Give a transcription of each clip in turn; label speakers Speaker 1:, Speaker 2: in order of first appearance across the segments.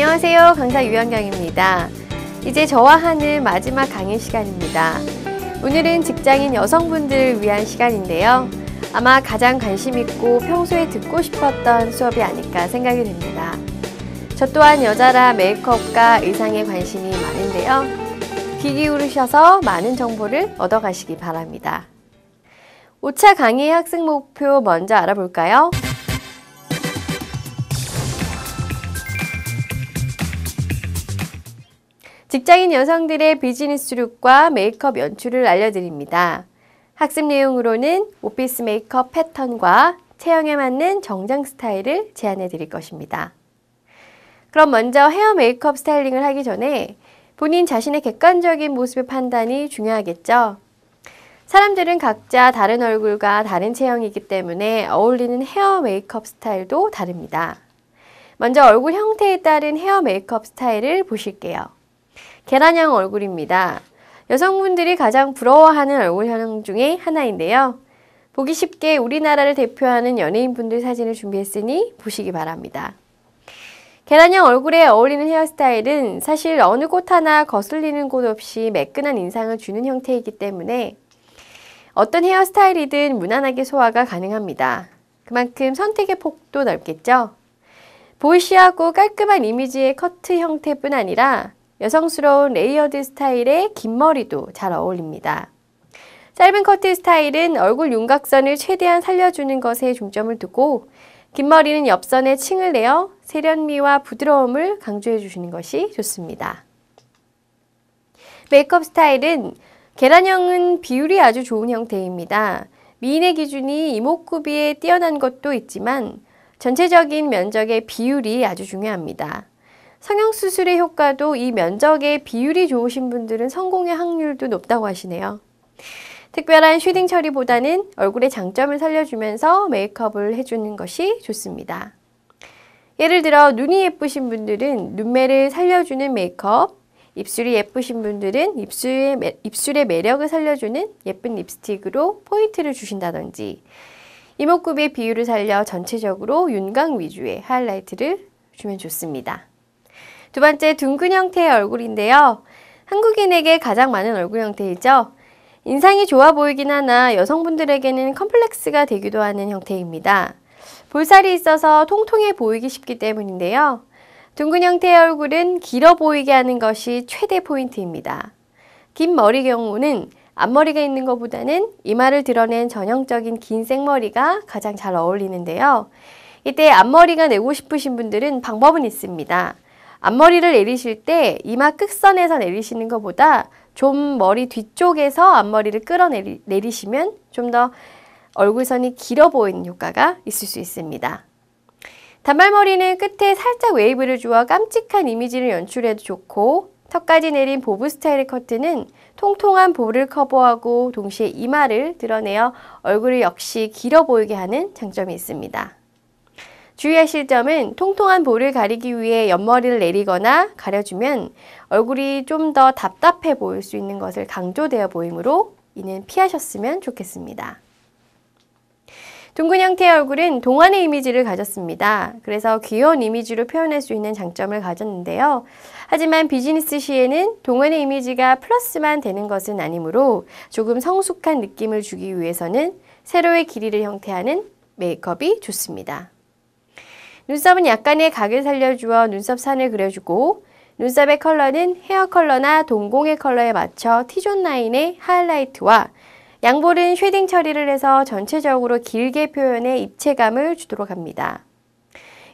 Speaker 1: 안녕하세요. 강사 유현경입니다. 이제 저와 하는 마지막 강의 시간입니다. 오늘은 직장인 여성분들을 위한 시간인데요. 아마 가장 관심 있고 평소에 듣고 싶었던 수업이 아닐까 생각이 됩니다. 저 또한 여자라 메이크업과 의상에 관심이 많은데요. 귀 기울이셔서 많은 정보를 얻어가시기 바랍니다. 5차 강의 학습 목표 먼저 알아볼까요? 직장인 여성들의 비즈니스 룩과 메이크업 연출을 알려드립니다. 학습 내용으로는 오피스 메이크업 패턴과 체형에 맞는 정장 스타일을 제안해 드릴 것입니다. 그럼 먼저 헤어 메이크업 스타일링을 하기 전에 본인 자신의 객관적인 모습의 판단이 중요하겠죠? 사람들은 각자 다른 얼굴과 다른 체형이기 때문에 어울리는 헤어 메이크업 스타일도 다릅니다. 먼저 얼굴 형태에 따른 헤어 메이크업 스타일을 보실게요. 계란형 얼굴입니다. 여성분들이 가장 부러워하는 얼굴형 중에 하나인데요. 보기 쉽게 우리나라를 대표하는 연예인분들 사진을 준비했으니 보시기 바랍니다. 계란형 얼굴에 어울리는 헤어스타일은 사실 어느 곳 하나 거슬리는 곳 없이 매끈한 인상을 주는 형태이기 때문에 어떤 헤어스타일이든 무난하게 소화가 가능합니다. 그만큼 선택의 폭도 넓겠죠? 보이시하고 깔끔한 이미지의 커트 형태뿐 아니라 여성스러운 레이어드 스타일의 긴 머리도 잘 어울립니다. 짧은 커트 스타일은 얼굴 윤곽선을 최대한 살려주는 것에 중점을 두고 긴 머리는 옆선에 층을 내어 세련미와 부드러움을 강조해 주시는 것이 좋습니다. 메이크업 스타일은 계란형은 비율이 아주 좋은 형태입니다. 미인의 기준이 이목구비에 뛰어난 것도 있지만 전체적인 면적의 비율이 아주 중요합니다. 성형수술의 효과도 이 면적의 비율이 좋으신 분들은 성공의 확률도 높다고 하시네요. 특별한 쉐딩 처리보다는 얼굴의 장점을 살려주면서 메이크업을 해주는 것이 좋습니다. 예를 들어 눈이 예쁘신 분들은 눈매를 살려주는 메이크업, 입술이 예쁘신 분들은 입술의 매력을 살려주는 예쁜 립스틱으로 포인트를 주신다든지 이목구비의 비율을 살려 전체적으로 윤곽 위주의 하이라이트를 주면 좋습니다. 두 번째, 둥근 형태의 얼굴인데요. 한국인에게 가장 많은 얼굴 형태이죠. 인상이 좋아 보이긴 하나 여성분들에게는 컴플렉스가 되기도 하는 형태입니다. 볼살이 있어서 통통해 보이기 쉽기 때문인데요. 둥근 형태의 얼굴은 길어 보이게 하는 것이 최대 포인트입니다. 긴 머리 경우는 앞머리가 있는 것보다는 이마를 드러낸 전형적인 긴 생머리가 가장 잘 어울리는데요. 이때 앞머리가 내고 싶으신 분들은 방법은 있습니다. 앞머리를 내리실 때 이마 끝선에서 내리시는 것보다 좀 머리 뒤쪽에서 앞머리를 끌어내리시면 좀 더 얼굴선이 길어 보이는 효과가 있을 수 있습니다. 단발머리는 끝에 살짝 웨이브를 주어 깜찍한 이미지를 연출해도 좋고 턱까지 내린 보브 스타일의 커트는 통통한 볼을 커버하고 동시에 이마를 드러내어 얼굴을 역시 길어 보이게 하는 장점이 있습니다. 주의하실 점은 통통한 볼을 가리기 위해 옆머리를 내리거나 가려주면 얼굴이 좀 더 답답해 보일 수 있는 것을 강조되어 보이므로 이는 피하셨으면 좋겠습니다. 둥근 형태의 얼굴은 동안의 이미지를 가졌습니다. 그래서 귀여운 이미지로 표현할 수 있는 장점을 가졌는데요. 하지만 비즈니스 시에는 동안의 이미지가 플러스만 되는 것은 아니므로 조금 성숙한 느낌을 주기 위해서는 세로의 길이를 형태하는 메이크업이 좋습니다. 눈썹은 약간의 각을 살려주어 눈썹 산을 그려주고 눈썹의 컬러는 헤어 컬러나 동공의 컬러에 맞춰 T존 라인의 하이라이트와 양볼은 쉐딩 처리를 해서 전체적으로 길게 표현해 입체감을 주도록 합니다.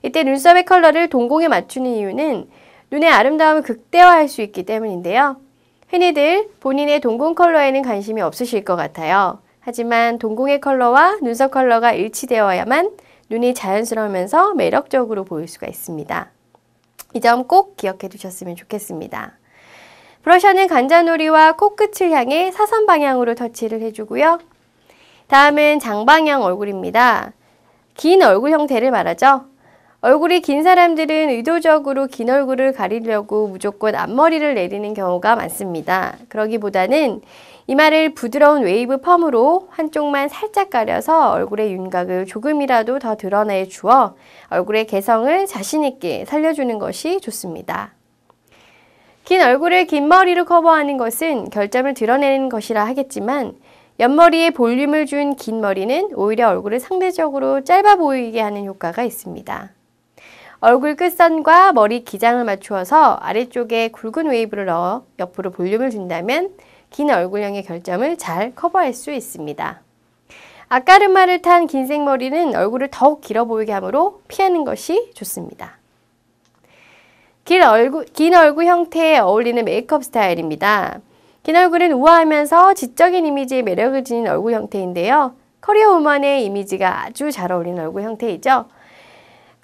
Speaker 1: 이때 눈썹의 컬러를 동공에 맞추는 이유는 눈의 아름다움을 극대화할 수 있기 때문인데요. 흔히들 본인의 동공 컬러에는 관심이 없으실 것 같아요. 하지만 동공의 컬러와 눈썹 컬러가 일치되어야만 눈이 자연스러우면서 매력적으로 보일 수가 있습니다. 이 점 꼭 기억해 두셨으면 좋겠습니다. 브러셔는 관자놀이와 코끝을 향해 사선 방향으로 터치를 해주고요. 다음은 장방형 얼굴입니다. 긴 얼굴 형태를 말하죠. 얼굴이 긴 사람들은 의도적으로 긴 얼굴을 가리려고 무조건 앞머리를 내리는 경우가 많습니다. 그러기보다는 이마를 부드러운 웨이브 펌으로 한쪽만 살짝 가려서 얼굴의 윤곽을 조금이라도 더 드러내 주어 얼굴의 개성을 자신 있게 살려주는 것이 좋습니다. 긴 얼굴을 긴 머리로 커버하는 것은 결점을 드러내는 것이라 하겠지만 옆머리에 볼륨을 준 긴 머리는 오히려 얼굴을 상대적으로 짧아 보이게 하는 효과가 있습니다. 얼굴 끝선과 머리 기장을 맞추어서 아래쪽에 굵은 웨이브를 넣어 옆으로 볼륨을 준다면 긴 얼굴형의 결점을 잘 커버할 수 있습니다. 앞가르마를 탄 긴 생머리는 얼굴을 더욱 길어 보이게 하므로 피하는 것이 좋습니다. 긴 얼굴 형태에 어울리는 메이크업 스타일입니다. 긴 얼굴은 우아하면서 지적인 이미지의 매력을 지닌 얼굴 형태인데요. 커리어 우먼의 이미지가 아주 잘 어울리는 얼굴 형태이죠.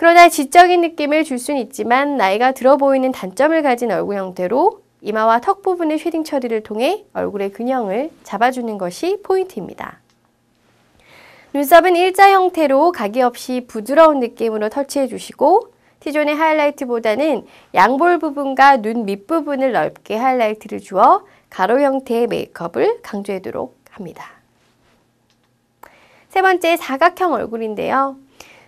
Speaker 1: 그러나 지적인 느낌을 줄 수는 있지만 나이가 들어 보이는 단점을 가진 얼굴 형태로 이마와 턱 부분의 쉐딩 처리를 통해 얼굴의 균형을 잡아주는 것이 포인트입니다. 눈썹은 일자 형태로 각이 없이 부드러운 느낌으로 터치해 주시고 T존의 하이라이트보다는 양볼 부분과 눈 밑부분을 넓게 하이라이트를 주어 가로 형태의 메이크업을 강조하도록 합니다. 세 번째, 사각형 얼굴인데요.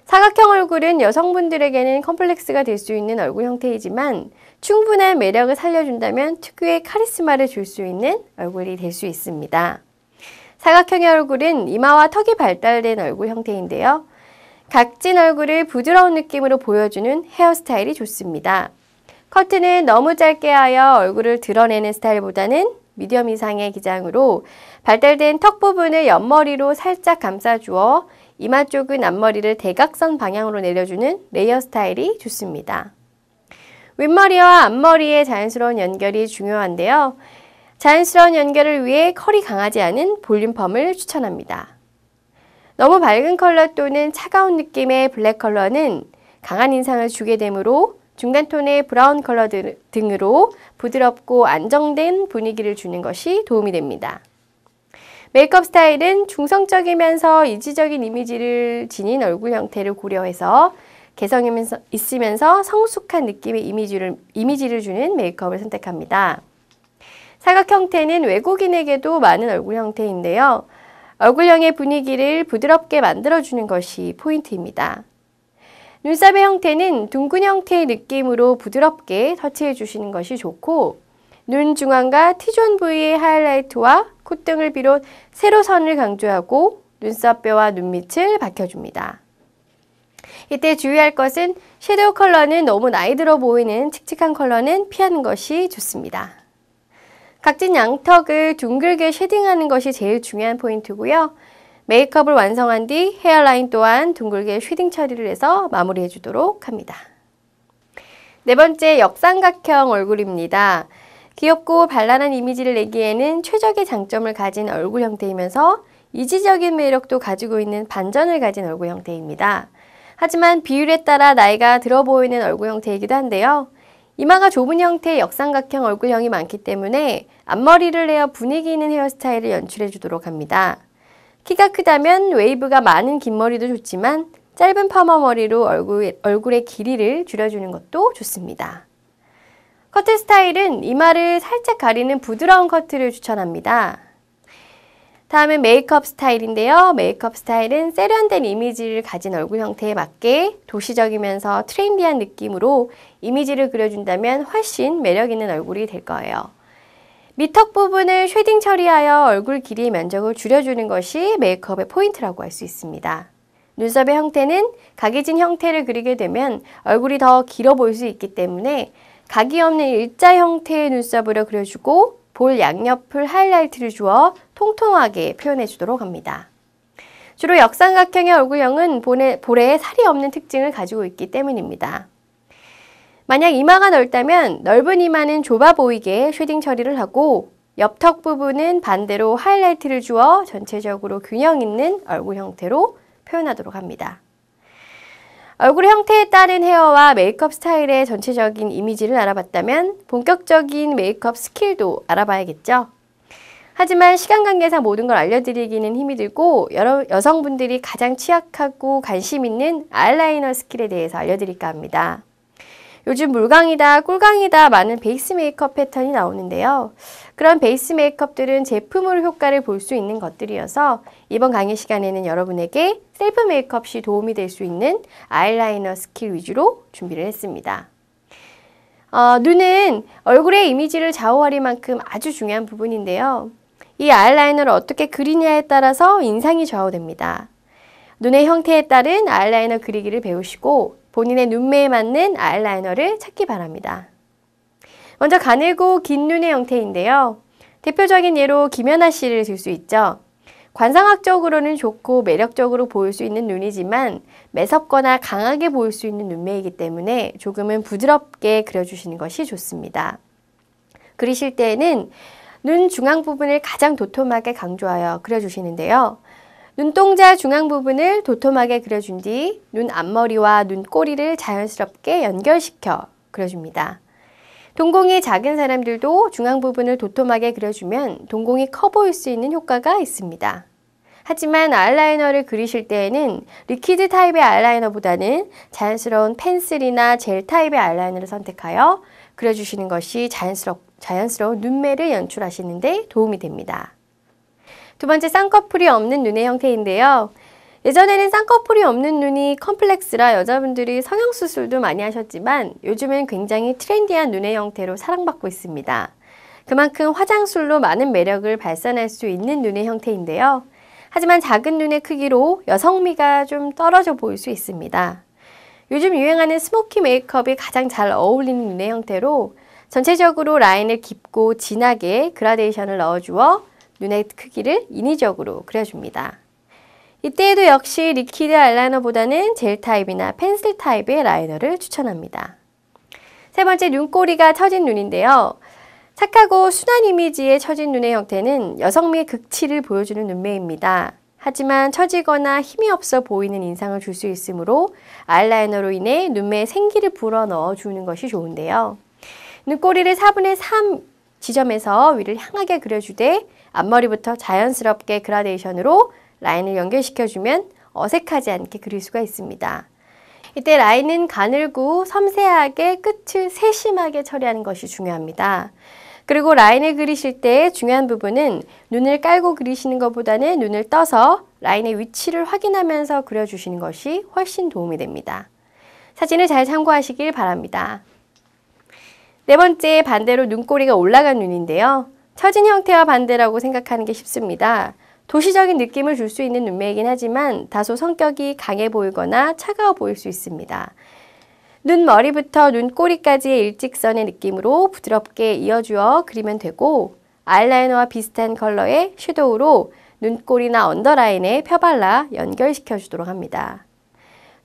Speaker 1: 사각형 얼굴은 여성분들에게는 컴플렉스가 될 수 있는 얼굴 형태이지만 충분한 매력을 살려준다면 특유의 카리스마를 줄 수 있는 얼굴이 될 수 있습니다. 사각형의 얼굴은 이마와 턱이 발달된 얼굴 형태인데요. 각진 얼굴을 부드러운 느낌으로 보여주는 헤어스타일이 좋습니다. 커트는 너무 짧게 하여 얼굴을 드러내는 스타일보다는 미디엄 이상의 기장으로 발달된 턱 부분을 옆머리로 살짝 감싸주어 이마 쪽은 앞머리를 대각선 방향으로 내려주는 레이어 스타일이 좋습니다. 윗머리와 앞머리의 자연스러운 연결이 중요한데요. 자연스러운 연결을 위해 컬이 강하지 않은 볼륨 펌을 추천합니다. 너무 밝은 컬러 또는 차가운 느낌의 블랙 컬러는 강한 인상을 주게 되므로 중간톤의 브라운 컬러 등으로 부드럽고 안정된 분위기를 주는 것이 도움이 됩니다. 메이크업 스타일은 중성적이면서 이지적인 이미지를 지닌 얼굴 형태를 고려해서 개성 있으면서 성숙한 느낌의 이미지를 주는 메이크업을 선택합니다. 사각 형태는 외국인에게도 많은 얼굴 형태인데요. 얼굴형의 분위기를 부드럽게 만들어주는 것이 포인트입니다. 눈썹의 형태는 둥근 형태의 느낌으로 부드럽게 터치해 주시는 것이 좋고 눈 중앙과 T존 부위의 하이라이트와 콧등을 비롯 세로선을 강조하고 눈썹뼈와 눈밑을 밝혀줍니다. 이때 주의할 것은 섀도우 컬러는 너무 나이 들어 보이는 칙칙한 컬러는 피하는 것이 좋습니다. 각진 양턱을 둥글게 쉐딩하는 것이 제일 중요한 포인트고요. 메이크업을 완성한 뒤 헤어라인 또한 둥글게 쉐딩 처리를 해서 마무리해 주도록 합니다. 네 번째, 역삼각형 얼굴입니다. 귀엽고 발랄한 이미지를 내기에는 최적의 장점을 가진 얼굴 형태이면서 이지적인 매력도 가지고 있는 반전을 가진 얼굴 형태입니다. 하지만 비율에 따라 나이가 들어 보이는 얼굴 형태이기도 한데요. 이마가 좁은 형태의 역삼각형 얼굴형이 많기 때문에 앞머리를 내어 분위기 있는 헤어스타일을 연출해 주도록 합니다. 키가 크다면 웨이브가 많은 긴 머리도 좋지만 짧은 파마 머리로 얼굴의 길이를 줄여주는 것도 좋습니다. 커트 스타일은 이마를 살짝 가리는 부드러운 커트를 추천합니다. 다음은 메이크업 스타일인데요. 메이크업 스타일은 세련된 이미지를 가진 얼굴 형태에 맞게 도시적이면서 트렌디한 느낌으로 이미지를 그려준다면 훨씬 매력 있는 얼굴이 될 거예요. 밑턱 부분을 쉐딩 처리하여 얼굴 길이의 면적을 줄여주는 것이 메이크업의 포인트라고 할 수 있습니다. 눈썹의 형태는 각이 진 형태를 그리게 되면 얼굴이 더 길어 보일 수 있기 때문에 각이 없는 일자 형태의 눈썹으로 그려주고 볼 양옆을 하이라이트를 주어 통통하게 표현해 주도록 합니다. 주로 역삼각형의 얼굴형은 볼에 살이 없는 특징을 가지고 있기 때문입니다. 만약 이마가 넓다면 넓은 이마는 좁아 보이게 쉐딩 처리를 하고 옆턱 부분은 반대로 하이라이트를 주어 전체적으로 균형 있는 얼굴 형태로 표현하도록 합니다. 얼굴 형태에 따른 헤어와 메이크업 스타일의 전체적인 이미지를 알아봤다면 본격적인 메이크업 스킬도 알아봐야겠죠. 하지만 시간 관계상 모든 걸 알려드리기는 힘이 들고 여성분들이 가장 취약하고 관심 있는 아이라이너 스킬에 대해서 알려드릴까 합니다. 요즘 물광이다, 꿀광이다 많은 베이스 메이크업 패턴이 나오는데요. 그런 베이스 메이크업들은 제품으로 효과를 볼 수 있는 것들이어서 이번 강의 시간에는 여러분에게 셀프 메이크업 시 도움이 될 수 있는 아이라이너 스킬 위주로 준비를 했습니다. 눈은 얼굴의 이미지를 좌우할 만큼 아주 중요한 부분인데요. 이 아이라이너를 어떻게 그리냐에 따라서 인상이 좌우됩니다. 눈의 형태에 따른 아이라이너 그리기를 배우시고 본인의 눈매에 맞는 아이라이너를 찾기 바랍니다. 먼저 가늘고 긴 눈의 형태인데요. 대표적인 예로 김연아 씨를 들 수 있죠. 관상학적으로는 좋고 매력적으로 보일 수 있는 눈이지만 매섭거나 강하게 보일 수 있는 눈매이기 때문에 조금은 부드럽게 그려주시는 것이 좋습니다. 그리실 때에는 눈 중앙 부분을 가장 도톰하게 강조하여 그려주시는데요. 눈동자 중앙 부분을 도톰하게 그려준 뒤 눈 앞머리와 눈꼬리를 자연스럽게 연결시켜 그려줍니다. 동공이 작은 사람들도 중앙 부분을 도톰하게 그려주면 동공이 커 보일 수 있는 효과가 있습니다. 하지만 아이라이너를 그리실 때에는 리퀴드 타입의 아이라이너보다는 자연스러운 펜슬이나 젤 타입의 아이라이너를 선택하여 그려주시는 것이 자연스러운 눈매를 연출하시는 데 도움이 됩니다. 두 번째, 쌍꺼풀이 없는 눈의 형태인데요. 예전에는 쌍꺼풀이 없는 눈이 컴플렉스라 여자분들이 성형수술도 많이 하셨지만 요즘은 굉장히 트렌디한 눈의 형태로 사랑받고 있습니다. 그만큼 화장술로 많은 매력을 발산할 수 있는 눈의 형태인데요. 하지만 작은 눈의 크기로 여성미가 좀 떨어져 보일 수 있습니다. 요즘 유행하는 스모키 메이크업이 가장 잘 어울리는 눈의 형태로 전체적으로 라인을 깊고 진하게 그라데이션을 넣어주어 눈의 크기를 인위적으로 그려줍니다. 이때에도 역시 리퀴드 아이라이너보다는 젤 타입이나 펜슬 타입의 라이너를 추천합니다. 세 번째, 눈꼬리가 처진 눈인데요. 착하고 순한 이미지의 처진 눈의 형태는 여성미의 극치를 보여주는 눈매입니다. 하지만 처지거나 힘이 없어 보이는 인상을 줄 수 있으므로 아이라이너로 인해 눈매에 생기를 불어넣어 주는 것이 좋은데요. 눈꼬리를 4분의 3 지점에서 위를 향하게 그려주되 앞머리부터 자연스럽게 그라데이션으로 라인을 연결시켜주면 어색하지 않게 그릴 수가 있습니다. 이때 라인은 가늘고 섬세하게 끝을 세심하게 처리하는 것이 중요합니다. 그리고 라인을 그리실 때 중요한 부분은 눈을 깔고 그리시는 것보다는 눈을 떠서 라인의 위치를 확인하면서 그려주시는 것이 훨씬 도움이 됩니다. 사진을 잘 참고하시길 바랍니다. 네 번째, 반대로 눈꼬리가 올라간 눈인데요. 처진 형태와 반대라고 생각하는 게 쉽습니다. 도시적인 느낌을 줄 수 있는 눈매이긴 하지만 다소 성격이 강해 보이거나 차가워 보일 수 있습니다. 눈 머리부터 눈꼬리까지의 일직선의 느낌으로 부드럽게 이어주어 그리면 되고 아이라이너와 비슷한 컬러의 섀도우로 눈꼬리나 언더라인에 펴발라 연결시켜 주도록 합니다.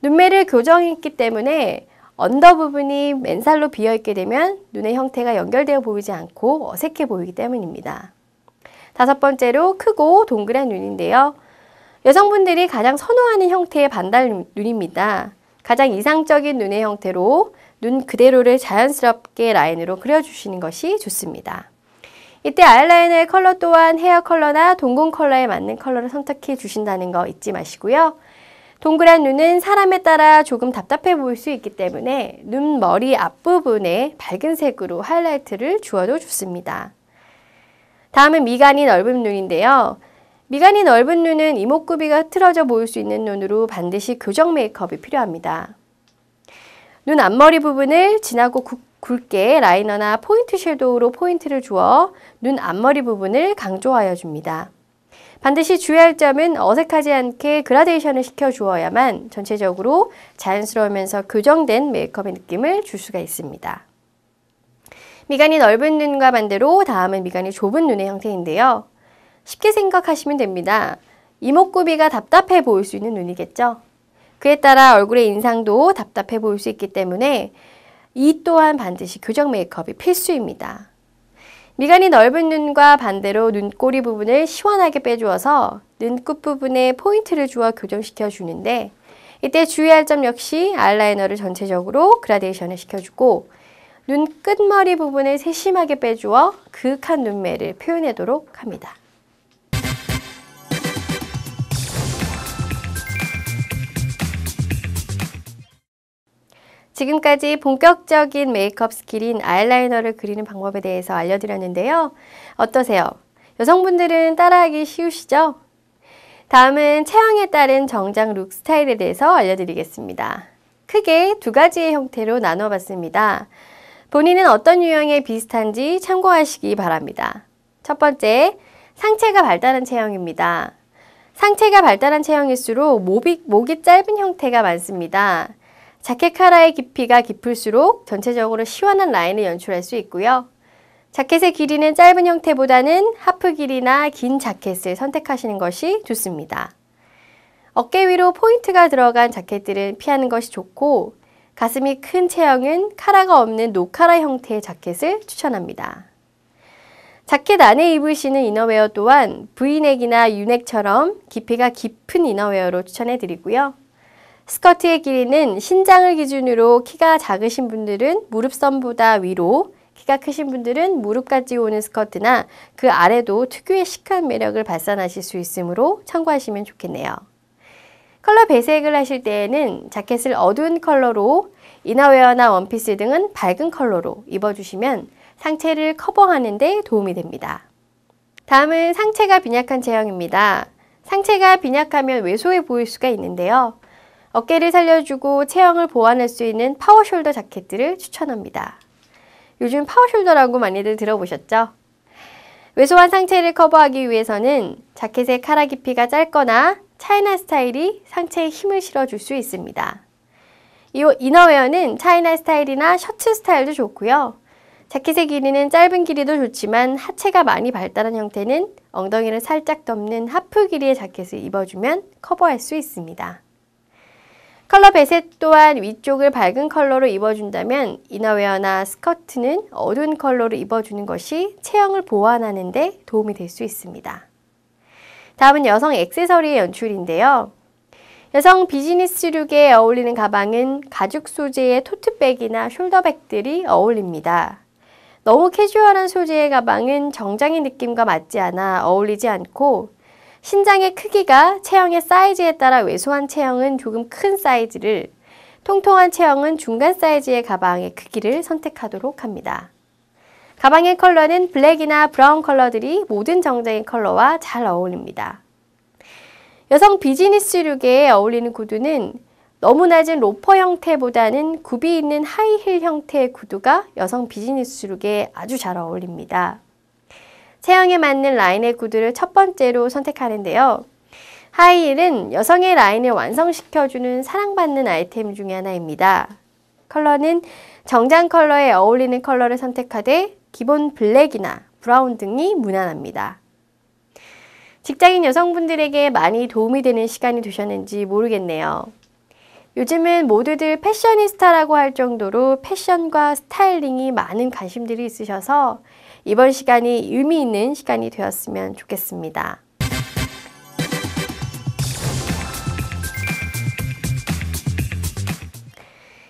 Speaker 1: 눈매를 교정했기 때문에 언더 부분이 맨살로 비어있게 되면 눈의 형태가 연결되어 보이지 않고 어색해 보이기 때문입니다. 다섯 번째로, 크고 동그란 눈인데요. 여성분들이 가장 선호하는 형태의 반달 눈입니다. 가장 이상적인 눈의 형태로 눈 그대로를 자연스럽게 라인으로 그려주시는 것이 좋습니다. 이때 아이라이너의 컬러 또한 헤어 컬러나 동공 컬러에 맞는 컬러를 선택해 주신다는 거 잊지 마시고요. 동그란 눈은 사람에 따라 조금 답답해 보일 수 있기 때문에 눈 머리 앞부분에 밝은 색으로 하이라이트를 주어도 좋습니다. 다음은 미간이 넓은 눈인데요. 미간이 넓은 눈은 이목구비가 틀어져 보일 수 있는 눈으로 반드시 교정 메이크업이 필요합니다. 눈 앞머리 부분을 진하고 굵게 라이너나 포인트 섀도우로 포인트를 주어 눈 앞머리 부분을 강조하여 줍니다. 반드시 주의할 점은 어색하지 않게 그라데이션을 시켜주어야만 전체적으로 자연스러우면서 교정된 메이크업의 느낌을 줄 수가 있습니다. 미간이 넓은 눈과 반대로 다음은 미간이 좁은 눈의 형태인데요. 쉽게 생각하시면 됩니다. 이목구비가 답답해 보일 수 있는 눈이겠죠. 그에 따라 얼굴의 인상도 답답해 보일 수 있기 때문에 이 또한 반드시 교정 메이크업이 필수입니다. 미간이 넓은 눈과 반대로 눈꼬리 부분을 시원하게 빼주어서 눈 끝부분에 포인트를 주어 교정시켜 주는데 이때 주의할 점 역시 아이라이너를 전체적으로 그라데이션을 시켜주고 눈 끝머리 부분을 세심하게 빼주어 그윽한 눈매를 표현하도록 합니다. 지금까지 본격적인 메이크업 스킬인 아이라이너를 그리는 방법에 대해서 알려드렸는데요. 어떠세요? 여성분들은 따라하기 쉬우시죠? 다음은 체형에 따른 정장 룩 스타일에 대해서 알려드리겠습니다. 크게 두 가지의 형태로 나눠봤습니다. 본인은 어떤 유형에 비슷한지 참고하시기 바랍니다. 첫 번째, 상체가 발달한 체형입니다. 상체가 발달한 체형일수록 목이 짧은 형태가 많습니다. 자켓 카라의 깊이가 깊을수록 전체적으로 시원한 라인을 연출할 수 있고요. 자켓의 길이는 짧은 형태보다는 하프 길이나 긴 자켓을 선택하시는 것이 좋습니다. 어깨 위로 포인트가 들어간 자켓들은 피하는 것이 좋고, 가슴이 큰 체형은 카라가 없는 노카라 형태의 자켓을 추천합니다. 자켓 안에 입으시는 이너웨어 또한 V넥이나 U넥처럼 깊이가 깊은 이너웨어로 추천해 드리고요. 스커트의 길이는 신장을 기준으로 키가 작으신 분들은 무릎선보다 위로, 키가 크신 분들은 무릎까지 오는 스커트나 그 아래도 특유의 시크한 매력을 발산하실 수 있으므로 참고하시면 좋겠네요. 컬러 배색을 하실 때에는 자켓을 어두운 컬러로, 이너웨어나 원피스 등은 밝은 컬러로 입어주시면 상체를 커버하는 데 도움이 됩니다. 다음은 상체가 빈약한 체형입니다. 상체가 빈약하면 왜소해 보일 수가 있는데요. 어깨를 살려주고 체형을 보완할 수 있는 파워숄더 자켓들을 추천합니다. 요즘 파워숄더라고 많이들 들어보셨죠? 왜소한 상체를 커버하기 위해서는 자켓의 카라 깊이가 짧거나 차이나 스타일이 상체에 힘을 실어줄 수 있습니다. 이 이너웨어는 차이나 스타일이나 셔츠 스타일도 좋고요. 자켓의 길이는 짧은 길이도 좋지만 하체가 많이 발달한 형태는 엉덩이를 살짝 덮는 하프 길이의 자켓을 입어주면 커버할 수 있습니다. 컬러 배색 또한 위쪽을 밝은 컬러로 입어준다면 이너웨어나 스커트는 어두운 컬러로 입어주는 것이 체형을 보완하는 데 도움이 될 수 있습니다. 다음은 여성 액세서리의 연출인데요. 여성 비즈니스 룩에 어울리는 가방은 가죽 소재의 토트백이나 숄더백들이 어울립니다. 너무 캐주얼한 소재의 가방은 정장의 느낌과 맞지 않아 어울리지 않고, 신장의 크기가 체형의 사이즈에 따라 왜소한 체형은 조금 큰 사이즈를, 통통한 체형은 중간 사이즈의 가방의 크기를 선택하도록 합니다. 가방의 컬러는 블랙이나 브라운 컬러들이 모든 정장의 컬러와 잘 어울립니다. 여성 비즈니스 룩에 어울리는 구두는 너무 낮은 로퍼 형태보다는 굽이 있는 하이힐 형태의 구두가 여성 비즈니스 룩에 아주 잘 어울립니다. 체형에 맞는 라인의 구두를 첫 번째로 선택하는데요. 하이힐은 여성의 라인을 완성시켜주는 사랑받는 아이템 중에 하나입니다. 컬러는 정장 컬러에 어울리는 컬러를 선택하되 기본 블랙이나 브라운 등이 무난합니다. 직장인 여성분들에게 많이 도움이 되는 시간이 되셨는지 모르겠네요. 요즘은 모두들 패셔니스타라고 할 정도로 패션과 스타일링이 많은 관심들이 있으셔서 이번 시간이 의미 있는 시간이 되었으면 좋겠습니다.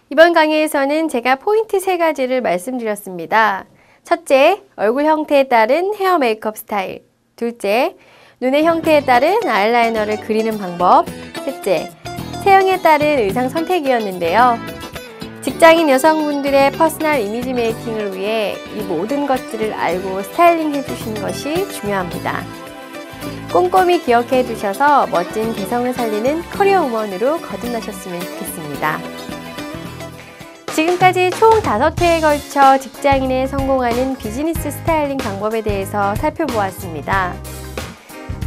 Speaker 1: 이번 강의에서는 제가 포인트 3가지를 말씀드렸습니다. 첫째, 얼굴 형태에 따른 헤어 메이크업 스타일. 둘째, 눈의 형태에 따른 아이라이너를 그리는 방법. 셋째, 체형에 따른 의상 선택이었는데요. 직장인 여성분들의 퍼스널 이미지 메이킹을 위해 이 모든 것들을 알고 스타일링 해주시는 것이 중요합니다. 꼼꼼히 기억해 두셔서 멋진 개성을 살리는 커리어 우먼으로 거듭나셨으면 좋겠습니다. 지금까지 총 5회에 걸쳐 직장인에 성공하는 비즈니스 스타일링 방법에 대해서 살펴보았습니다.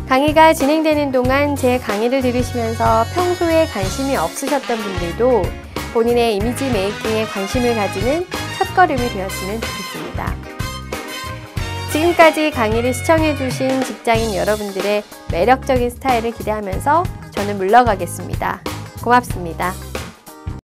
Speaker 1: 강의가 진행되는 동안 제 강의를 들으시면서 평소에 관심이 없으셨던 분들도 본인의 이미지 메이킹에 관심을 가지는 첫걸음이 되었으면 좋겠습니다. 지금까지 강의를 시청해주신 직장인 여러분들의 매력적인 스타일을 기대하면서 저는 물러가겠습니다. 고맙습니다.